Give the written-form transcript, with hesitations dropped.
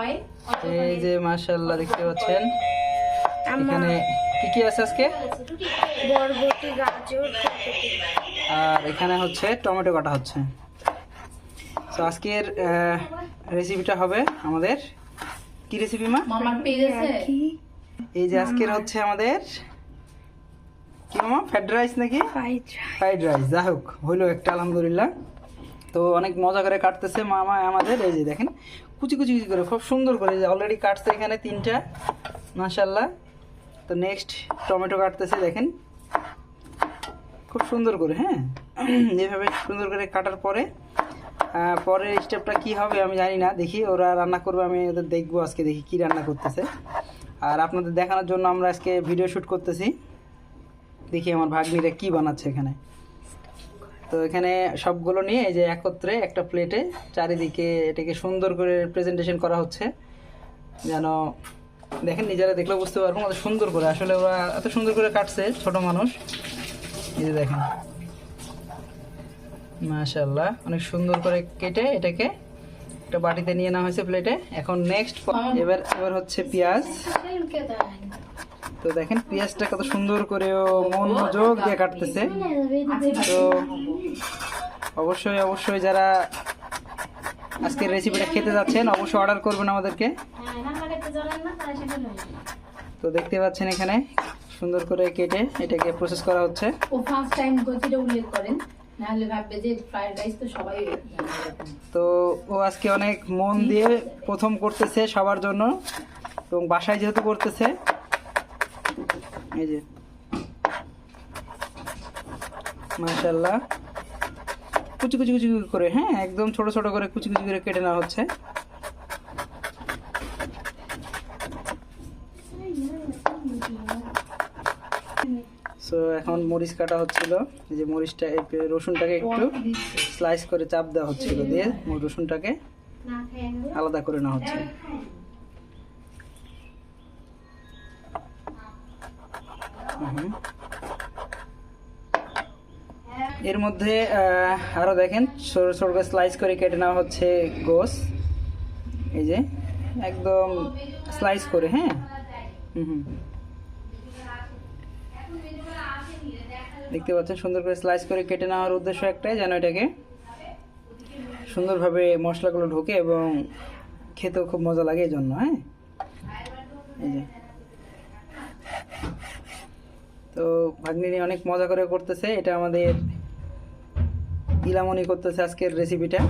হয়। এই যে মাশাআল্লাহ দেখতে পাচ্ছেন এখানে কি কি আছে আজকে, বরবটি, গাজর, ফুলকপি। আর এখানে হচ্ছে টমেটো কাটা হচ্ছে। তো আজকের রেসিপিটা হবে আমাদের কি রেসিপি মা? মামার পেজ আছে। এই যে আজকের হচ্ছে আমাদের কি মামা, ফ্রাইড রাইস নাকি ফ্রাইড রাইস, যাই হোক হইলো একটা আলহামদুলিল্লাহ। তো অনেক মজা করে কাটতেছে মামা আমাদের। এই যে দেখেন কুচি কুচি কুচি করে খুব সুন্দর করে যে অলরেডি কাটছে এখানে 3টা মাশাআল্লাহ। তো নেক্সট টমেটো কাটতেছে দেখেন খুব সুন্দর করে। হ্যাঁ, যেভাবে সুন্দর করে কাটার পরে পরের স্টেপটা কি হবে আমি জানি না, দেখি ওরা রান্না করবে, আমি ওদের দেখবো আজকে, দেখি কি রান্না করতেছে। আর আপনাদের দেখানোর জন্য আমরা আজকে ভিডিও শ্যুট করতেছি, দেখি আমার ভাগ্নিরা কি বানাচ্ছে এখানে। তো এখানে সবগুলো নিয়ে এই যে একত্রে একটা প্লেটে চারিদিকে এটাকে সুন্দর করে প্রেজেন্টেশন করা হচ্ছে, যেন দেখেন নিজেরা দেখলেও বুঝতে পারবো কত সুন্দর করে। আসলে ওরা এত সুন্দর করে কাটছে, ছোট মানুষ। এই যে দেখেন মাশাআল্লাহ অনেক সুন্দর করে কেটে এটাকে একটা বাটিতে নিয়ে নেওয়া হয়েছে প্লেটে। এখন নেক্সট এবার হচ্ছে পেঁয়াজ। তো দেখেন পেঁয়াজটা কত সুন্দর করে ও মনোযোগ দিয়ে কাটতেছে। তো অবশ্যই যারা আজকের রেসিপিটা খেতে যাচ্ছেন অবশ্যই অর্ডার করবেন আমাদেরকে। তো দেখতে পাচ্ছেন এখানে সুন্দর করে কেটে এটাকে প্রসেস করা হচ্ছে। ও ফার্স্ট টাইম গতিটা উল্লেখ করেন, নাহলে ভাববে যে ফ্রাইড রাইস তো সবাই। তো ও আজকে অনেক মন দিয়ে প্রথম করতেছে সবার জন্য, এবং বাসায় যেহেতু করতেছে। এই যে মাশাআল্লাহ কুচি কুচি কুচি করে, হ্যাঁ একদম ছোট ছোট করে কুচি কুচি করে কেটে নেওয়া হচ্ছে। সো এখন মরিচ কাটা হচ্ছিল, এই যে মরিচটা রসুনটাকে একটু স্লাইস করে চাপ দেওয়া হচ্ছিল, দিয়ে রসুনটাকে আলাদা করে নেওয়া হচ্ছে। এর মধ্যে আরো দেখেন ছোট ছোট করে স্লাইস করে কেটে নেওয়া হচ্ছে গোস, এই যে একদম স্লাইস করে। হ্যাঁ, দেখতে পাচ্ছেন সুন্দর করে স্লাইস করে কেটে নেওয়ার উদ্দেশ্য একটাই, যেন এটাকে সুন্দরভাবে মশলাগুলো ঢোকে এবং খেতেও খুব মজা লাগে এই জন্য। হ্যাঁ, এই যে তো ভাগ্নি অনেক মজা করে করতেছে, এটা আমাদের ইলামনি করতেছে আজকের রেসিপিটা।